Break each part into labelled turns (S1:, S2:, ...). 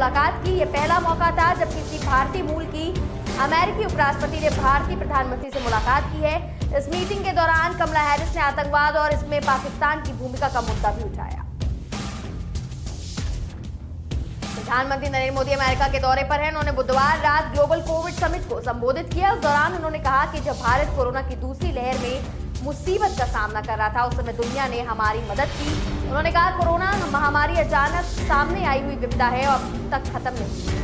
S1: मुलाकात की। ये पहला मौका था जब किसी भारतीय मूल की अमेरिकी उपराष्ट्रपति ने भारतीय प्रधानमंत्री से मुलाकात की है। इस मीटिंग के दौरान कमला हैरिस ने आतंकवाद और इसमें पाकिस्तान की भूमिका का मुद्दा भी उठाया। प्रधानमंत्री नरेंद्र मोदी अमेरिका के दौरे पर हैं। उन्होंने बुधवार रात ग्लोबल कोविड समिट को संबोधित किया। उस दौरान उन्होंने कहा कि जब भारत कोरोना की दूसरी लहर में मुसीबत का सामना कर रहा था, उस समय दुनिया ने हमारी मदद की। उन्होंने कहा, कोरोना महामारी अचानक सामने आई हुई विपदा है और अब तक खत्म नहीं।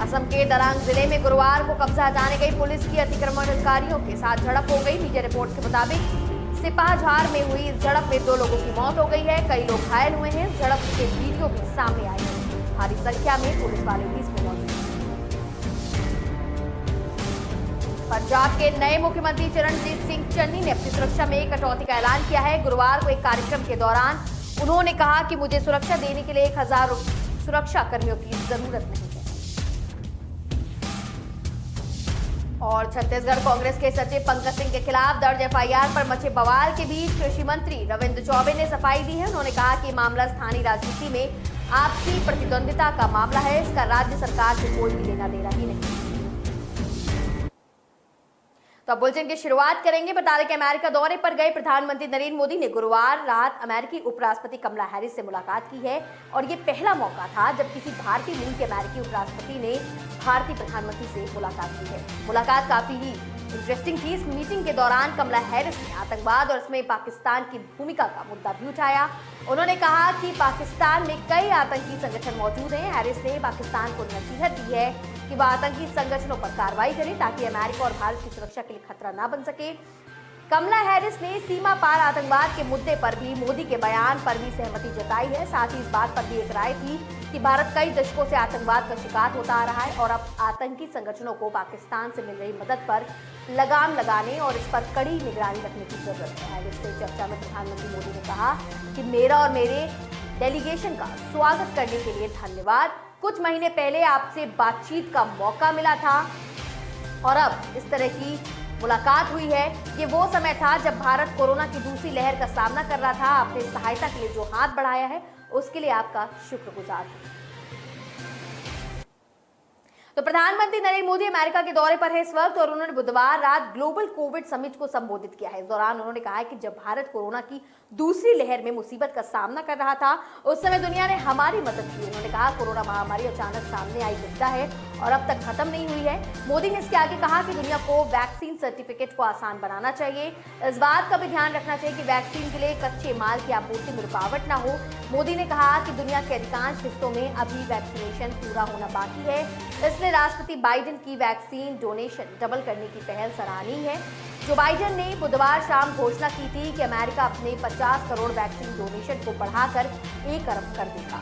S1: असम के दरांग जिले में गुरुवार को कब्जा हटाने गई पुलिस की अतिक्रमणकारियों के साथ झड़प हो गई। मीडिया रिपोर्ट के मुताबिक सिपाझार में हुई इस झड़प में 2 लोगों की मौत हो गई है, कई लोग घायल हुए हैं। झड़प के वीडियो भी सामने आए हैं। भारी संख्या में पुलिस वाले भी इसमें मौजूद हैं। पंजाब के नए मुख्यमंत्री चरणजीत सिंह चन्नी ने अपनी सुरक्षा में कटौती का ऐलान किया है। गुरुवार को एक कार्यक्रम के दौरान उन्होंने कहा कि मुझे सुरक्षा देने के लिए 1000 सुरक्षा कर्मियों की जरूरत नहीं है। और छत्तीसगढ़ कांग्रेस के सचिव पंकज सिंह के खिलाफ दर्ज एफआईआर पर मचे बवाल के बीच कृषि मंत्री रविंद्र चौबे ने सफाई दी है। उन्होंने कहा कि मामला स्थानीय राजनीति में आपसी प्रतिद्वंदिता का मामला है, इसका राज्य सरकार से कोई भी लेना देना ही नहीं। तो अब बुलेटिन की शुरुआत करेंगे। बता दें कि अमेरिका दौरे पर गए प्रधानमंत्री नरेंद्र मोदी ने गुरुवार रात अमेरिकी उपराष्ट्रपति कमला हैरिस से मुलाकात की है और ये पहला मौका था जब किसी भारतीय मूल के अमेरिकी उपराष्ट्रपति ने भारतीय प्रधानमंत्री से मुलाकात की है। मुलाकात काफी ही इंटरेस्टिंग थी। इस मीटिंग के दौरान कमला हैरिस ने आतंकवाद और इसमें पाकिस्तान की भूमिका का मुद्दा भी उठाया। उन्होंने कहा कि पाकिस्तान में कई आतंकी संगठन मौजूद हैं। हैरिस ने पाकिस्तान को नसीहत दी है कि वह आतंकी संगठनों पर कार्रवाई करे ताकि अमेरिका और भारत की सुरक्षा के लिए खतरा ना बन सके। कमला हैरिस ने सीमा पार आतंकवाद के मुद्दे पर भी मोदी के बयान पर भी सहमति जताई है। साथ ही इस बात पर भी एक राय थी कि भारत कई दशकों से आतंकवाद का शिकार होता आ रहा है और अब आतंकी संगठनों को पाकिस्तान से मिल रही मदद पर लगाम लगाने और इस पर कड़ी निगरानी रखने की जरूरत है। हैरिस से चर्चा में प्रधानमंत्री मोदी ने कहा कि मेरा और मेरे डेलीगेशन का स्वागत करने के लिए धन्यवाद। कुछ महीने पहले आपसे बातचीत का मौका मिला था और अब इस तरह की मुलाकात हुई है। ये वो समय था जब भारत कोरोना की दूसरी लहर का सामना कर रहा था। आपने सहायता के लिए जो हाथ बढ़ाया है उसके लिए आपका शुक्रगुजार हूं। तो प्रधानमंत्री नरेंद्र मोदी अमेरिका के दौरे पर है इस वक्त और उन्होंने बुधवार रात ग्लोबल कोविड समिट को संबोधित किया है। इस दौरान उन्होंने कहा है कि जब भारत कोरोना की दूसरी लहर में मुसीबत का सामना कर रहा था, उस समय दुनिया ने हमारी मदद की। उन्होंने कहा, कोरोना महामारी अचानक सामने आई विपदा है और अब तक खत्म नहीं हुई है। मोदी ने इसके आगे कहा कि दुनिया को वैक्सीन सर्टिफिकेट को आसान बनाना चाहिए। इस बात का भी ध्यान रखना चाहिए कि वैक्सीन के लिए कच्चे माल की आपूर्ति में रुकावट ना हो। मोदी ने कहा कि दुनिया के अधिकांश हिस्सों में अभी वैक्सीनेशन पूरा होना बाकी है, इसलिए राष्ट्रपति बाइडेन की वैक्सीन डोनेशन डबल करने की पहल सराहनीय है। जो बाइडेन ने बुधवार शाम घोषणा की थी कि अमेरिका अपने 50 करोड़ वैक्सीन डोनेशन को बढ़ाकर 1 अरब कर देगा।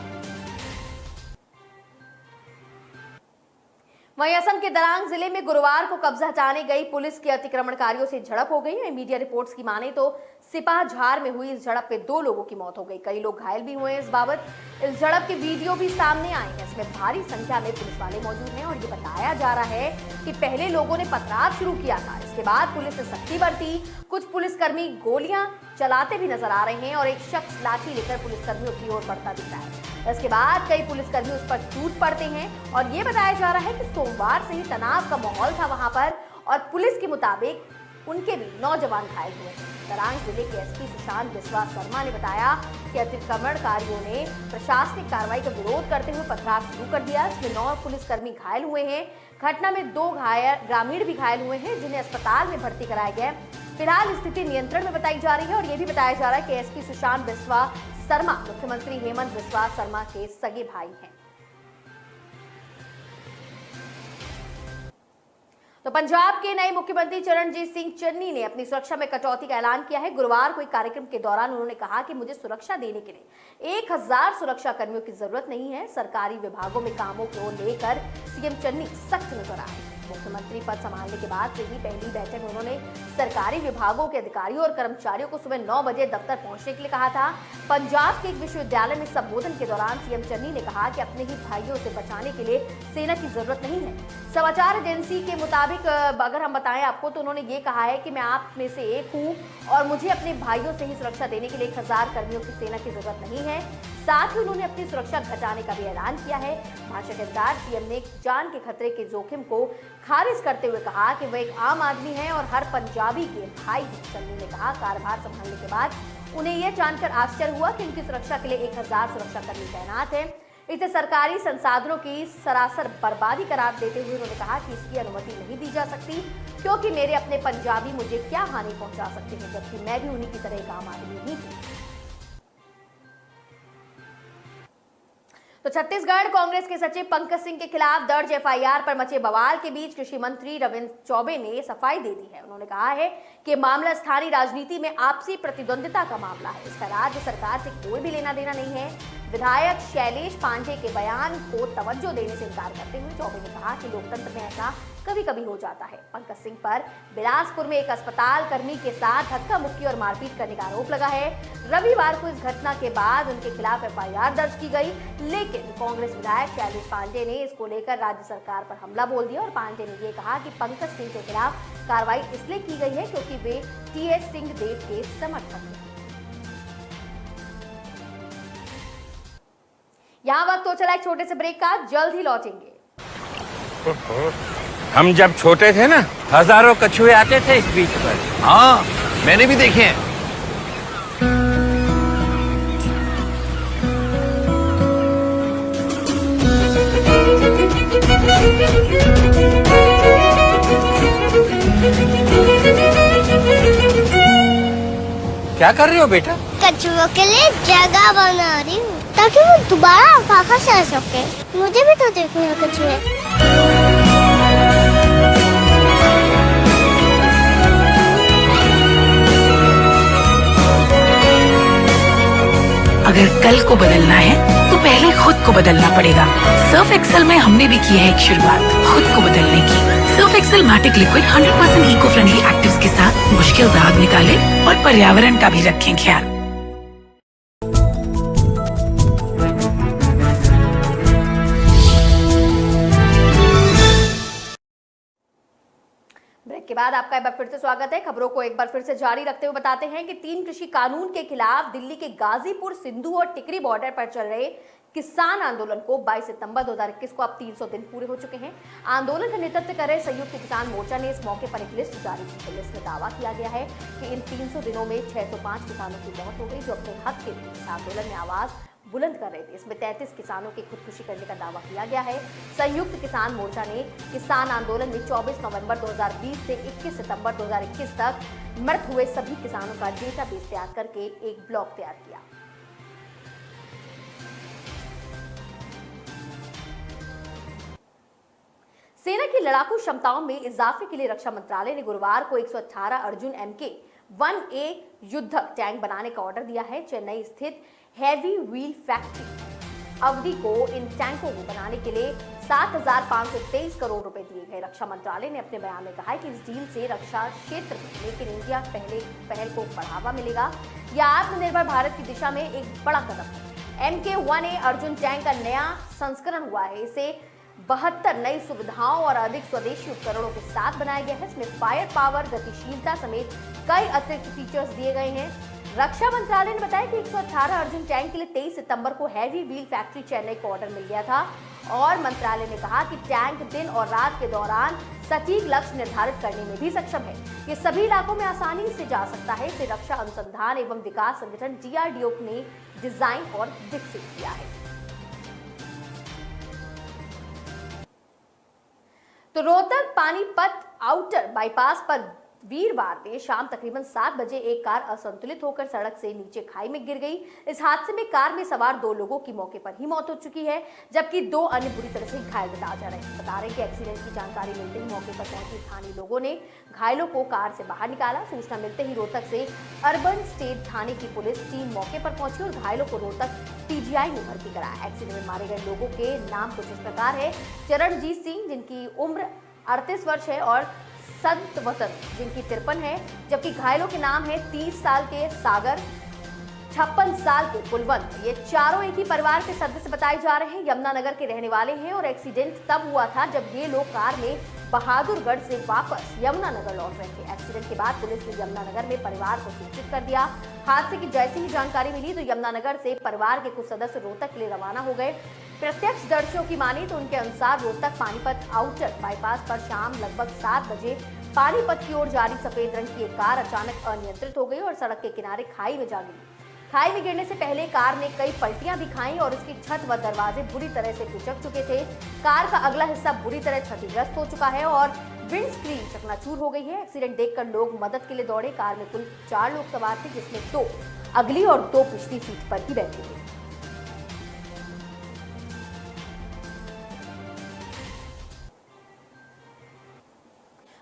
S1: वहीं असम के दरांग जिले में गुरुवार को कब्जा हटाने गई पुलिस के अतिक्रमणकारियों से झड़प हो गई। मीडिया रिपोर्ट्स की माने तो सिपाझार में हुई इस झड़प में 2 लोगों की मौत हो गई, कई लोग घायल भी हुए हैं। इस बाबत इस झड़प के वीडियो भी सामने आए हैं। इसमें भारी संख्या में पुलिस वाले मौजूद हैं और ये बताया जा रहा है कि पहले लोगों ने पथराव शुरू किया था, इसके बाद पुलिस ने सख्ती बरती। कुछ पुलिसकर्मी गोलियां चलाते भी नजर आ रहे हैं और एक शख्स लाठी लेकर पुलिसकर्मियों की ओर बढ़ता दिख रहा है। इसके बाद कई पुलिसकर्मी उस पर टूट पड़ते हैं और ये बताया जा रहा है कि सोमवार से ही तनाव का माहौल था वहां पर और पुलिस के मुताबिक उनके भी नौजवान घायल हुए हैं। दरांग जिले के एसपी सुशांत बिस्वा शर्मा ने बताया कि अतिक्रमणकारियों ने प्रशासनिक कार्रवाई का विरोध करते हुए पथराव शुरू कर दिया। इसमें 9 पुलिसकर्मी घायल हुए हैं। घटना में 2 ग्रामीण भी घायल हुए हैं जिन्हें अस्पताल में भर्ती कराया गया। फिलहाल स्थिति नियंत्रण में बताई जा रही है और यह भी बताया जा रहा है कि एसपी सुशांत बिस्वा शर्मा मुख्यमंत्री हेमंत बिस्वा शर्मा के सगे भाई हैं। तो पंजाब के नए मुख्यमंत्री चरणजीत सिंह चन्नी ने अपनी सुरक्षा में कटौती का ऐलान किया है। गुरुवार को एक कार्यक्रम के दौरान उन्होंने कहा कि मुझे सुरक्षा देने के लिए 1000 सुरक्षा कर्मियों की जरूरत नहीं है। सरकारी विभागों में कामों को लेकर सीएम चन्नी सख्त नजर आए। मुख्यमंत्री पद संभालने के बाद से ही पहली बैठक में उन्होंने सरकारी विभागों के अधिकारियों और कर्मचारियों को सुबह 9 बजे दफ्तर पहुंचने के लिए कहा था। पंजाब के एक विश्वविद्यालय में संबोधन के दौरान सीएम चन्नी ने कहा कि अपने ही भाइयों से बचाने के लिए सेना की जरूरत नहीं है। समाचार एजेंसी के मुताबिक अगर हम बताएं आपको तो उन्होंने ये कहा है कि मैं आप में से एक हूं और मुझे अपने भाइयों से ही सुरक्षा देने के लिए 1000 कर्मियों की सेना की जरूरत नहीं है। साथ ही उन्होंने अपनी सुरक्षा घटाने का भी ऐलान किया है। भाषण के अनुसार सीएम ने जान के खतरे के जोखिम को खारिज करते हुए कहा कि वह एक आम आदमी है और हर पंजाबी के भाई हैं। चन्नी ने कहा कार्यभार संभालने के बाद उन्हें यह जानकर आश्चर्य हुआ कि उनकी सुरक्षा के लिए 1000 सुरक्षाकर्मी तैनात हैं। इसे सरकारी संसाधनों की सरासर बर्बादी करार देते हुए उन्होंने कहा कि इसकी अनुमति नहीं दी जा सकती, क्योंकि मेरे अपने पंजाबी मुझे क्या हानि पहुंचा सकते हैं, जबकि मैं भी उन्हीं की तरह एक आम आदमी ही हूं। तो छत्तीसगढ़ कांग्रेस के सचिव पंकज सिंह के खिलाफ दर्ज एफआईआर पर मचे बवाल के बीच कृषि मंत्री रविंद्र चौबे ने सफाई दे दी है। उन्होंने कहा है कि मामला स्थानीय राजनीति में आपसी प्रतिद्वंदिता का मामला है, इसका राज्य सरकार से कोई भी लेना देना नहीं है। विधायक शैलेश पांडे के बयान को तवज्जो देने से इनकार करते हुए चौबे ने कहा कि लोकतंत्र में ऐसा कभी कभी हो जाता है। पंकज सिंह पर बिलासपुर में एक अस्पताल कर्मी के साथ धक्का मुक्की और मारपीट करने का आरोप लगा है। रविवार को इस घटना के बाद उनके खिलाफ एफआईआर दर्ज की गई, लेकिन कांग्रेस विधायक शैलेश पांडे ने इसको लेकर राज्य सरकार पर हमला बोल दिया और पांडे ने यह कहा कि पंकज सिंह के खिलाफ कार्रवाई इसलिए की गई है क्योंकि वे टीएस सिंहदेव के समर्थक हैं। यहाँ वक्त हो चला एक छोटे से ब्रेक का, जल्द ही लौटेंगे।
S2: हम जब छोटे थे ना, हजारों कछुए आते थे इस बीच पर।
S3: हाँ, मैंने भी देखे हैं।
S2: क्या कर रही हो बेटा?
S4: कछुओं के लिए जगह बना रही हूँ ताकि वो दोबारा वापस आ सके। मुझे भी तो देखने हैं कछुए।
S5: अगर कल को बदलना है तो पहले खुद को बदलना पड़ेगा। सर्फ एक्सेल में हमने भी की है एक शुरुआत खुद को बदलने की। Surf Excel Matic liquid 100% eco friendly actives के साथ मुश्किल दाग निकाले और पर्यावरण का भी रखें ख्याल।
S1: ब्रेक के बाद आपका एक बार फिर से स्वागत है। खबरों को एक बार फिर से जारी रखते हुए बताते हैं कि 3 कृषि कानून के खिलाफ दिल्ली के गाजीपुर, सिंधु और टिकरी बॉर्डर पर चल रहे किसान आंदोलन को 22 सितंबर 2021 को अब 300 दिन पूरे हो चुके हैं। आंदोलन का नेतृत्व कर रहे संयुक्त किसान मोर्चा ने इस मौके पर एक लिस्ट जारी की। लिस्ट में दावा किया गया है कि इन 300 दिनों में 605 किसानों की मौत हो गई जो अपने हक के लिए इस आंदोलन में आवाज बुलंद कर रहे थे। इसमें 33 किसानों की खुदकुशी करने का दावा किया गया है। संयुक्त किसान मोर्चा ने किसान आंदोलन में 24 नवंबर 2020 से 21 सितंबर 2021 तक मृत हुए सभी किसानों का डेटाबेस तैयार करके एक ब्लॉग तैयार किया। सेना की लड़ाकू क्षमताओं में इजाफे के लिए रक्षा मंत्रालय ने गुरुवार को 118 अर्जुन MK-1A युद्धक टैंक बनाने का ऑर्डर दिया है। चेन्नई स्थित हैवी व्हील फैक्ट्री अवधि को इन टैंकों को बनाने के लिए 7,523 करोड़ रुपए दिए गए। रक्षा मंत्रालय ने अपने बयान में कहा है कि इस डील से रक्षा क्षेत्र में मेक इन इंडिया पहल को बढ़ावा मिलेगा। यह आत्मनिर्भर भारत की दिशा में एक बड़ा कदम है। MK-1A अर्जुन टैंक का नया संस्करण हुआ है। इसे 72 नई सुविधाओं और अधिक स्वदेशी उपकरणों के साथ बनाया गया है। इसमें फायर पावर, गतिशीलता समेत कई अतिरिक्त फीचर्स दिए गए हैं। रक्षा मंत्रालय ने बताया कि 118 अर्जुन टैंक के लिए 23 सितंबर को हैवी व्हील फैक्ट्री चेन्नई को ऑर्डर मिल गया था और मंत्रालय ने कहा कि टैंक दिन और रात के दौरान सटीक लक्ष्य निर्धारित करने में भी सक्षम है। ये सभी इलाकों में आसानी से जा सकता है। इसे रक्षा अनुसंधान एवं विकास संगठन DRDO ने डिजाइन और विकसित किया है। तो रोहतक पानीपत आउटर बाईपास पर वीरवार देर शाम तकरीबन 7 बजे एक कार असंतुलित होकर सड़क से नीचे खाई में गिर गई। इस हादसे में कार में सवार 2 लोगों की मौके पर ही मौत हो चुकी है, जबकि 2 अन्य बुरी तरह से घायल बताए जा रहे हैं। बता रहे हैं कि एक्सीडेंट की जानकारी मिलते ही मौके पर पहुंचे स्थानीय लोगों ने घायलों को कार से बाहर निकाला। सूचना मिलते ही रोहतक से अर्बन स्टेट थाने की पुलिस टीम मौके पर पहुंची और घायलों को रोहतक PGI में भर्ती कराया। एक्सीडेंट में मारे गए लोगों के नाम कुछ इस प्रकार है: चरणजीत सिंह जिनकी उम्र 38 वर्ष है और संत वतन जिनकी 53 है, जबकि घायलों के नाम है 30 साल के सागर, 56 साल के कुलवंत। ये चारों एक ही परिवार के सदस्य बताए जा रहे हैं, यमुनानगर के रहने वाले हैं और एक्सीडेंट तब हुआ था जब ये लोग कार में बहादुरगढ़ से वापस यमुनानगर लौट रहे थे। एक्सीडेंट के बाद पुलिस ने यमुनानगर में परिवार को सूचित कर दिया। हादसे की जैसे ही जानकारी मिली तो यमुनानगर से परिवार के कुछ सदस्य रोहतक के लिए रवाना हो गए। प्रत्यक्षदर्शियों की माने तो उनके अनुसार रोहतक पानीपत आउटर बाईपास पर शाम लगभग 7 बजे पानीपत की ओर जा रही सफेद रंग की एक कार अचानक अनियंत्रित हो गई और सड़क के किनारे खाई में जा गिरी। खाई में गिरने से पहले कार ने कई पलटियां भी खाई और उसकी छत व दरवाजे बुरी तरह से कुचक चुके थे। कार का अगला हिस्सा बुरी तरह क्षतिग्रस्त हो चुका है और विंड स्क्रीन चकनाचूर हो गई है। एक्सीडेंट देखकर लोग मदद के लिए दौड़े। कार में कुल 4 लोग सवार थे, जिसमें 2 अगली और 2 पिछली सीट पर ही बैठे थे।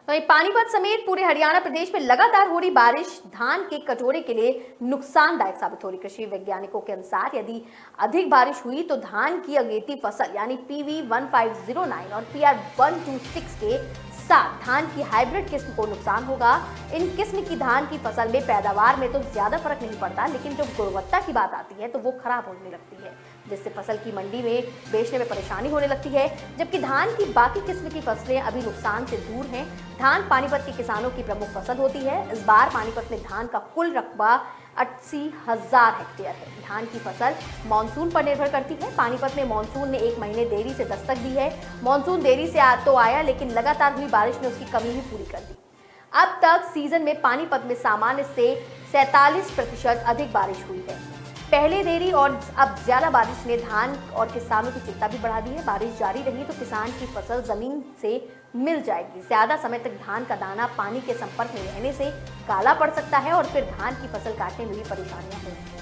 S1: वहीं पानीपत समेत पूरे हरियाणा प्रदेश में लगातार हो रही बारिश धान के कटोरे के लिए नुकसानदायक साबित हो रही। कृषि वैज्ञानिकों के अनुसार यदि अधिक बारिश हुई तो धान की अगेती फसल यानी PV 1509 और PR 126 के साथ धान की हाइब्रिड किस्म को नुकसान होगा। इन किस्म की धान की फसल में पैदावार में तो ज्यादा फर्क नहीं पड़ता, लेकिन जब गुणवत्ता की बात आती है तो वो खराब होने लगती है, जिससे फसल की मंडी में बेचने में परेशानी होने लगती है। जबकि धान की बाकी किस्म की फसलें अभी नुकसान से दूर हैं। धान पानीपत के किसानों की प्रमुख फसल होती है। इस बार पानीपत में धान का कुल रकबा 80,000 हेक्टेयर है। धान की फसल मानसून पर निर्भर करती है। पानीपत में मानसून ने 1 महीने देरी से दस्तक दी है। मानसून देरी से तो आया, लेकिन लगातार हुई बारिश ने उसकी कमी ही पूरी कर दी। अब तक सीजन में पानीपत में सामान्य से 47% अधिक बारिश हुई है। पहले देरी और अब ज्यादा बारिश ने धान और किसानों की चिंता भी बढ़ा दी है। बारिश जारी रही तो किसान की फसल जमीन से मिल जाएगी। ज्यादा समय तक धान का दाना पानी के संपर्क में रहने से काला पड़ सकता है और फिर धान की फसल काटने में भी परेशानियां होंगी।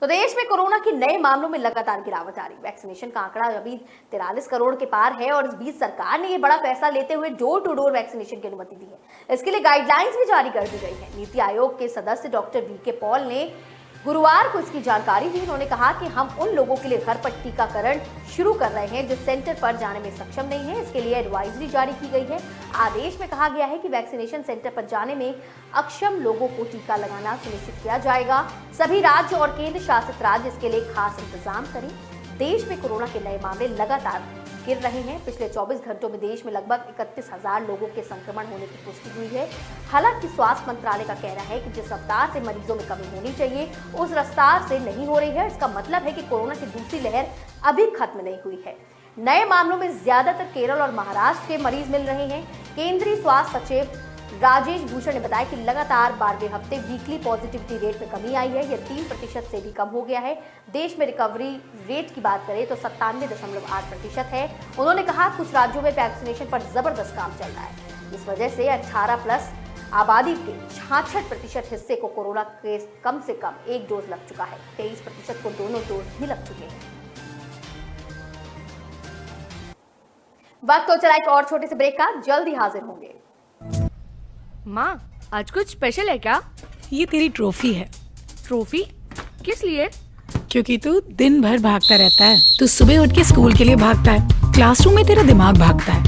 S1: तो देश में कोरोना के नए मामलों में लगातार गिरावट आ रही। वैक्सीनेशन का आंकड़ा अभी 43 करोड़ के पार है और इस बीच सरकार ने ये बड़ा फैसला लेते हुए डोर टू डोर वैक्सीनेशन की अनुमति दी है। इसके लिए गाइडलाइंस भी जारी कर दी गई है। नीति आयोग के सदस्य डॉक्टर VK पॉल ने गुरुवार को इसकी जानकारी दी। उन्होंने कहा कि हम उन लोगों के लिए घर पर टीकाकरण शुरू कर रहे हैं जो सेंटर पर जाने में सक्षम नहीं है। इसके लिए एडवाइजरी जारी की गई है। आदेश में कहा गया है कि वैक्सीनेशन सेंटर पर जाने में अक्षम लोगों को टीका लगाना सुनिश्चित किया जाएगा। सभी राज्य और केंद्र शासित राज्य इसके लिए खास इंतजाम करें। देश में कोरोना के नए मामले लगातार गिर रहे हैं। पिछले 24 घंटों में देश में लगभग 31,000 लोगों के संक्रमण होने की पुष्टि हुई है। हालांकि स्वास्थ्य मंत्रालय का कहना है कि जिस रफ्तार से मरीजों में कमी होनी चाहिए उस रफ्तार से नहीं हो रही है। इसका मतलब है कि कोरोना की दूसरी लहर अभी खत्म नहीं हुई है। नए मामलों में ज्यादातर केरल और महाराष्ट्र के मरीज मिल रहे हैं। केंद्रीय स्वास्थ्य सचिव राजेश भूषण ने बताया कि लगातार 12वें हफ्ते वीकली पॉजिटिविटी रेट में कमी आई है। यह 3% से भी कम हो गया है। देश में रिकवरी रेट की बात करें तो 97.8% है। उन्होंने कहा कुछ राज्यों में वैक्सीनेशन पर जबरदस्त काम चल रहा है। इस वजह से 18+ आबादी के 66% हिस्से को कोरोना के कम से कम 1 डोज लग चुका है। 23% को दोनों डोज भी लग चुके हैं। वक्त हो चला एक और छोटे से ब्रेक का, जल्दी हाजिर होंगे।
S6: माँ, आज कुछ स्पेशल है क्या?
S5: ये तेरी ट्रॉफी है।
S6: ट्रॉफी? किस लिए?
S5: क्योंकि तू दिन भर भागता रहता है। तू सुबह उठ के स्कूल के लिए भागता है, क्लासरूम में तेरा दिमाग भागता है,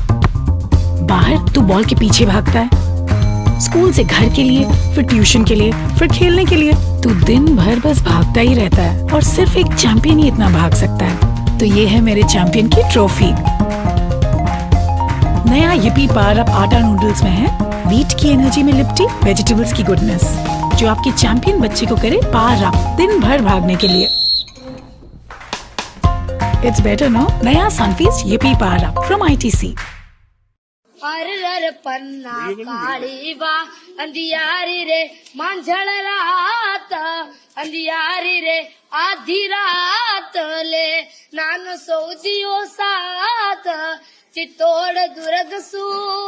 S5: बाहर तू बॉल के पीछे भागता है, स्कूल से घर के लिए, फिर ट्यूशन के लिए, फिर खेलने के लिए। तू दिन भर बस भागता ही रहता है और सिर्फ एक चैंपियन ही इतना भाग सकता है। तो ये है मेरे चैंपियन की ट्रॉफी। नया yippee पावर अप आटा नूडल्स में है व्हीट की एनर्जी में लिपटी वेजिटेबल्स की गुडनेस, जो आपके चैंपियन बच्चे को करे पावर अप दिन भर भागने के लिए। It's better no? नया Sunfeast yippee power up from ITC।
S7: अर पन्ना काली बा अंधियारी रे मांझल रात, अंधियारी रे आधी रात ले नानो सौजियो साथ, चित्तौड़ दुर्ग सू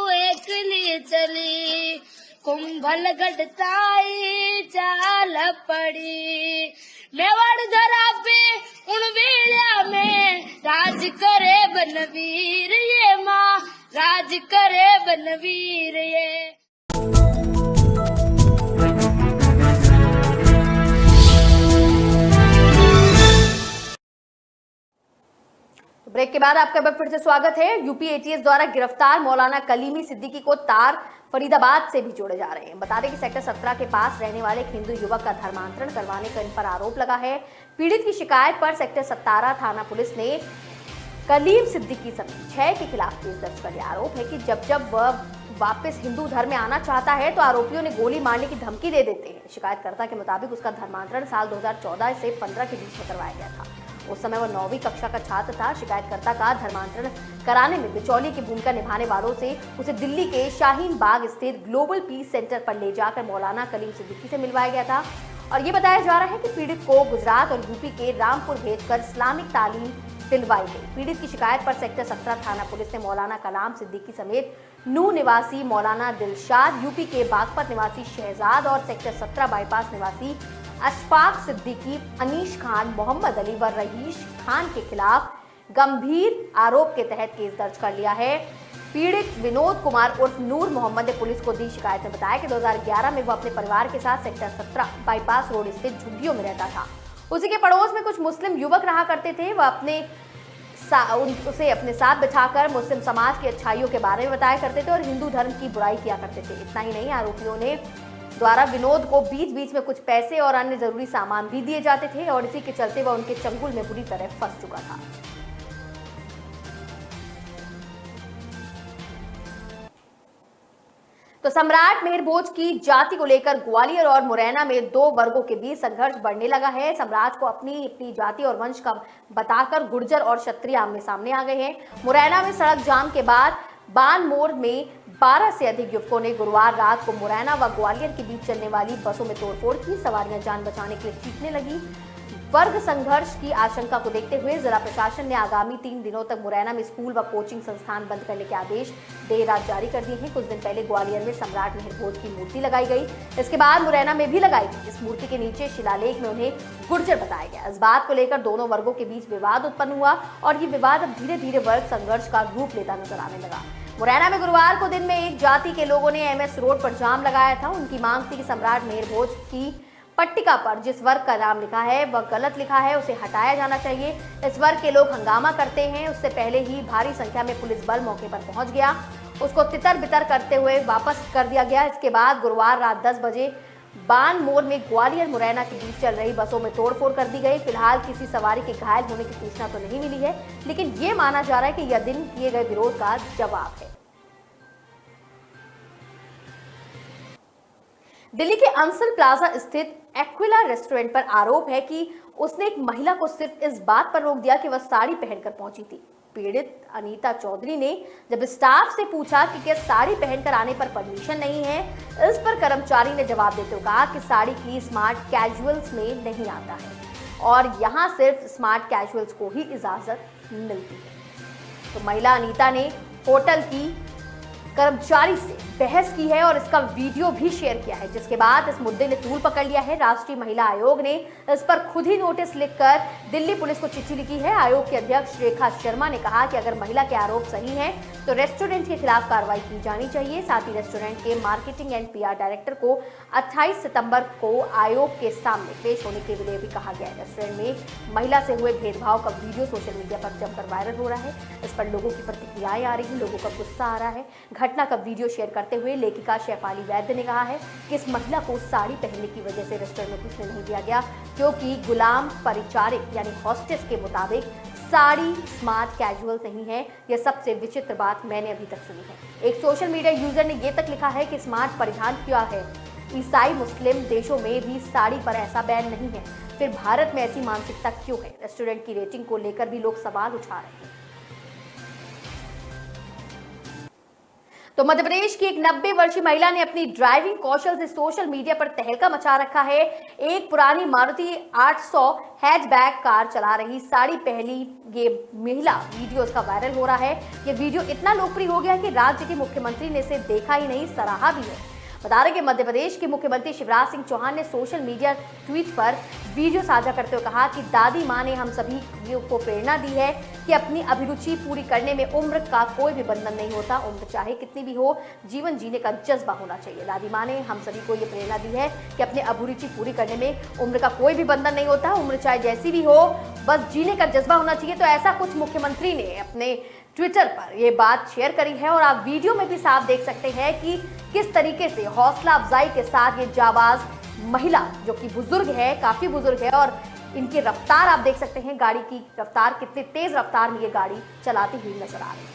S7: एकली चली, कुंभल गढ़ताई चाल पड़ी, मेवाड़ धरा पे उन वेला में राज करे बनवीर ये माँ, राज करे बनवीर ये।
S1: ब्रेक ब्रेक के बाद आपका एक बार फिर से स्वागत है। यूपी एटीएस द्वारा गिरफ्तार मौलाना कलीमी सिद्दीकी को तार फरीदाबाद से भी जोड़े जा रहे हैं। बता दें कि सेक्टर 17 के पास रहने वाले एक हिंदू युवक का धर्मांतरण करवाने का इन पर आरोप लगा है। पीड़ित की शिकायत पर सेक्टर 17 थाना पुलिस ने कलीम सिद्दीकी समेत 6 के खिलाफ केस दर्ज कर लिया। आरोप है कि जब वह वापस हिंदू धर्म में आना चाहता है तो आरोपियों ने गोली मारने की धमकी दे देते हैं। शिकायतकर्ता के मुताबिक उसका धर्मांतरण साल 2014 से 15 के बीच में करवाया गया था। उस समय वह 9वीं कक्षा का छात्र था। शिकायतकर्ता का धर्मांतरण कराने में बिचौलिए की भूमिका निभाने वालों से उसे दिल्ली के शाहीन बाग स्थित ग्लोबल पीस सेंटर पर ले जाकर मौलाना कलीम सिद्दीकी से मिलवाया गया था। और ये बताया जा रहा है कि पीड़ित को गुजरात और यूपी के रामपुर भेजकर इस्लामिक तालीम दिलवाई गई। पीड़ित की शिकायत पर सेक्टर 17 थाना पुलिस ने मौलाना कलाम सिद्दीकी समेत नू निवासी मौलाना दिलशाद, यूपी के बागपत निवासी शहजाद और सेक्टर 17 बाईपास निवासी अशफाक सिद्दीकी, अनीश खान, मोहम्मद अली व रईस खान के खिलाफ गंभीर आरोप के तहत केस दर्ज कर लिया है। पीड़ित विनोद कुमार उर्फ नूर मोहम्मद ने पुलिस को दी शिकायत में बताया कि 2011 में वह अपने परिवार के साथ सेक्टर 17 बाईपास रोड स्थित झुग्गियों में रहता था। उसी के पड़ोस में कुछ मुस्लिम युवक रहा करते थे। वह उसे अपने साथ बिठाकर मुस्लिम समाज की अच्छाइयों के बारे में बताया करते थे और हिंदू धर्म की बुराई किया करते थे। इतना ही नहीं, आरोपियों ने द्वारा विनोद को बीच बीच में कुछ पैसे और अन्य जरूरी सामान भी दिए जाते थे और इसी के चलते वह उनके चंगुल में बुरी तरह फंस चुका था। तो सम्राट मेहरभोज की जाति को लेकर ग्वालियर और मुरैना में 2 वर्गों के बीच संघर्ष बढ़ने लगा है। सम्राट को अपनी जाति और वंश का बताकर गुर्जर और क्षत्रिय आमने सामने आ गए हैं। मुरैना में सड़क जाम के बाद बान मोड़ में 12 से अधिक युवकों ने गुरुवार रात को मुरैना व ग्वालियर के बीच चलने वाली बसों में तोड़फोड़ की। सवारियां जान बचाने के लिए चीखने लगी। वर्ग संघर्ष की आशंका को देखते हुए जिला प्रशासन ने आगामी 3 दिनों तक मुरैना में स्कूल व कोचिंग संस्थान बंद करने के आदेश देर रात जारी कर दिए हैं। कुछ दिन पहले ग्वालियर में सम्राट मेहरभोज की मूर्ति लगाई गई, इसके बाद मुरैना में भी लगाई गई। इस मूर्ति के नीचे शिलालेख में उन्हें गुर्जर बताया गया। इस बात को लेकर दोनों वर्गों के बीच विवाद उत्पन्न हुआ और ये विवाद अब धीरे धीरे वर्ग संघर्ष का रूप लेता नजर आने लगा। मुरैना में गुरुवार को दिन में एक जाति के लोगों ने एमएस रोड पर जाम लगाया था। उनकी मांग थी कि सम्राट मेहरभोज की पट्टिका पर जिस वर्ग का नाम लिखा है वह गलत लिखा है, उसे हटाया जाना चाहिए। इस वर्ग के लोग हंगामा करते हैं। उससे पहले ही भारी संख्या में पुलिस बल मौके पर पहुंच गया, उसको तितर बितर करते हुए वापस कर दिया गया। इसके बाद गुरुवार रात 10 बजे बान मोड़ में ग्वालियर मुरैना के बीच चल रही बसों में तोड़फोड़ कर दी गई। फिलहाल किसी सवारी के घायल होने की सूचना तो नहीं मिली है, लेकिन ये माना जा रहा है कि यह दिन किए गए विरोध का जवाब है। दिल्ली के अंसल प्लाजा स्थित एक्विला रेस्टोरेंट पर आरोप है कि उसने एक महिला को सिर्फ इस बात पर रोक दिया कि वह साड़ी पहनकर पहुंची थी। पीड़ित अनीता चौधरी ने जब स्टाफ से पूछा कि क्या साड़ी पहनकर आने पर परमिशन नहीं है, इस पर कर्मचारी ने जवाब देते हुए कहा कि साड़ी की स्मार्ट कैजुअल्स में नहीं आता है और यहां सिर्फ स्मार्ट कैजुअल्स को ही इजाजत मिलती है। तो महिला अनीता ने होटल की कर्मचारी से बहस की है और इसका वीडियो भी शेयर किया है, जिसके बाद इस मुद्दे ने तूल पकड़ लिया है। राष्ट्रीय महिला आयोग ने इस पर खुद ही नोटिस लिखकर दिल्ली पुलिस को चिट्ठी लिखी है। आयोग की अध्यक्ष रेखा शर्मा ने कहा कि अगर महिला के आरोप सही हैं तो रेस्टोरेंट के खिलाफ कार्रवाई की जानी चाहिए। साथ ही रेस्टोरेंट के मार्केटिंग एंड पीआर डायरेक्टर को 28 सितंबर को आयोग के सामने पेश होने के लिए भी कहा गया है। रेस्टोरेंट में महिला से हुए भेदभाव का वीडियो सोशल मीडिया पर जमकर वायरल हो रहा है। इस पर लोगों की प्रतिक्रियाएं आ रही हैं, लोगों का गुस्सा आ रहा है। घटना का वीडियो शेयर करते हुए लेखिका शेफाली वैद्य ने कहा है कि इस महिला को साड़ी पहनने की वजह से रेस्टोरेंट में घुसने नहीं दिया गया, क्योंकि गुलाम परिचारिक यानी हॉस्टेस के मुताबिक साड़ी स्मार्ट कैजुअल नहीं है। यह सबसे विचित्र बात मैंने अभी तक सुनी है। एक सोशल मीडिया यूजर ने यह तक लिखा है कि स्मार्ट परिधान क्या है, ईसाई मुस्लिम देशों में भी साड़ी पर ऐसा बैन नहीं है, फिर भारत में ऐसी मानसिकता क्यों है। रेस्टोरेंट की रेटिंग को लेकर भी लोग सवाल उठा रहे हैं। तो मध्य प्रदेश की एक 90 वर्षीय महिला ने अपनी ड्राइविंग कौशल से सोशल मीडिया पर तहलका मचा रखा है। एक पुरानी मारुति 800 हैचबैक कार चला रही साड़ी पहली ये महिला वीडियो उसका वायरल हो रहा है। ये वीडियो इतना लोकप्रिय हो गया है कि राज्य के मुख्यमंत्री ने इसे देखा ही नहीं, सराहा भी है। बता रहे कि मध्य प्रदेश के मुख्यमंत्री शिवराज सिंह चौहान ने सोशल मीडिया ट्वीट पर वीडियो साझा करते हुए कहा कि दादी माँ ने हम सभी को प्रेरणा दी है कि अपनी अभिरुचि पूरी करने में उम्र का कोई भी बंधन नहीं होता। उम्र चाहे कितनी भी हो, जीवन जीने का जज्बा होना चाहिए। दादी माँ ने हम सभी को ये प्रेरणा दी है कि अपनी अभिरुचि पूरी करने में उम्र का कोई भी बंधन नहीं होता। उम्र चाहे जैसी भी हो, बस जीने का जज्बा होना चाहिए। तो ऐसा कुछ मुख्यमंत्री ने अपने ट्विटर पर ये बात शेयर करी है और आप वीडियो में भी साफ देख सकते हैं कि किस तरीके से हौसला अफजाई के साथ ये जाबाज महिला, जो कि बुजुर्ग है, काफी बुजुर्ग है, और इनकी रफ्तार आप देख सकते हैं, गाड़ी की रफ्तार, कितनी तेज रफ्तार में ये गाड़ी चलाती हुई नजर आ रही है।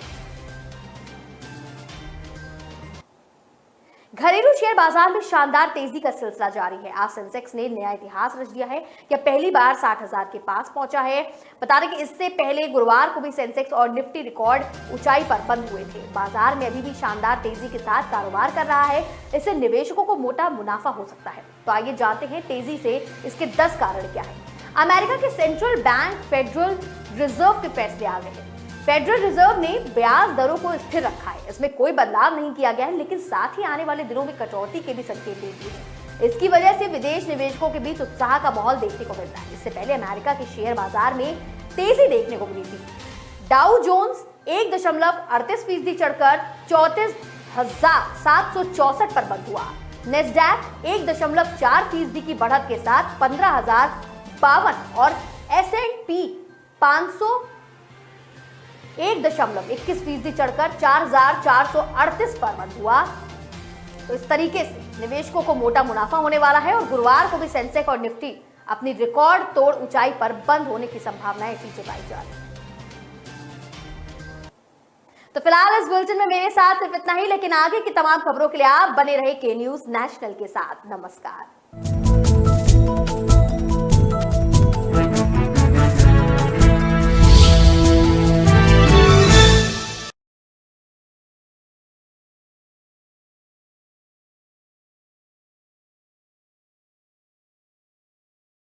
S1: घरेलू शेयर बाजार में शानदार तेजी का सिलसिला जारी है। आज सेंसेक्स ने नया इतिहास रच दिया है कि पहली बार 60,000 के पास पहुंचा है। बता दें कि इससे पहले गुरुवार को भी सेंसेक्स और निफ्टी रिकॉर्ड ऊंचाई पर बंद हुए थे। बाजार में अभी भी शानदार तेजी के साथ कारोबार कर रहा है। इससे निवेशकों को मोटा मुनाफा हो सकता है। तो आइए जानते हैं तेजी से इसके 10 कारण क्या है। अमेरिका के सेंट्रल बैंक फेडरल रिजर्व के फैसले आ गए हैं। फेडरल रिजर्व ने ब्याज दरों को स्थिर रखा है। इसमें कोई बदलाव नहीं किया गया है, लेकिन साथ ही आने वाले दिनों में कटौती के भी संकेत दे दिए हैं। इसकी वजह से विदेश निवेशकों के बीच उत्साह का माहौल देखने को मिल रहा है। इससे पहले अमेरिका के शेयर बाजार में तेजी देखने को मिली थी। डाउ जोन्स 1.38% चढ़कर 34,764 पर बंद हुआ। नेस्डैक 1.4% की बढ़त के साथ 15,052 और S&P 500 1.21% चढ़कर 4,438 पर बंद हुआ। तो इस तरीके से निवेशकों को मोटा मुनाफा होने वाला है और गुरुवार को भी सेंसेक्स और निफ्टी अपनी रिकॉर्ड तोड़ ऊंचाई पर बंद होने की संभावनाएं इसी जताई जा रही है। तो फिलहाल इस बुलेटिन में मेरे साथ सिर्फ इतना ही, लेकिन आगे की तमाम खबरों के लिए आप बने रहे के न्यूज नेशनल के साथ। नमस्कार।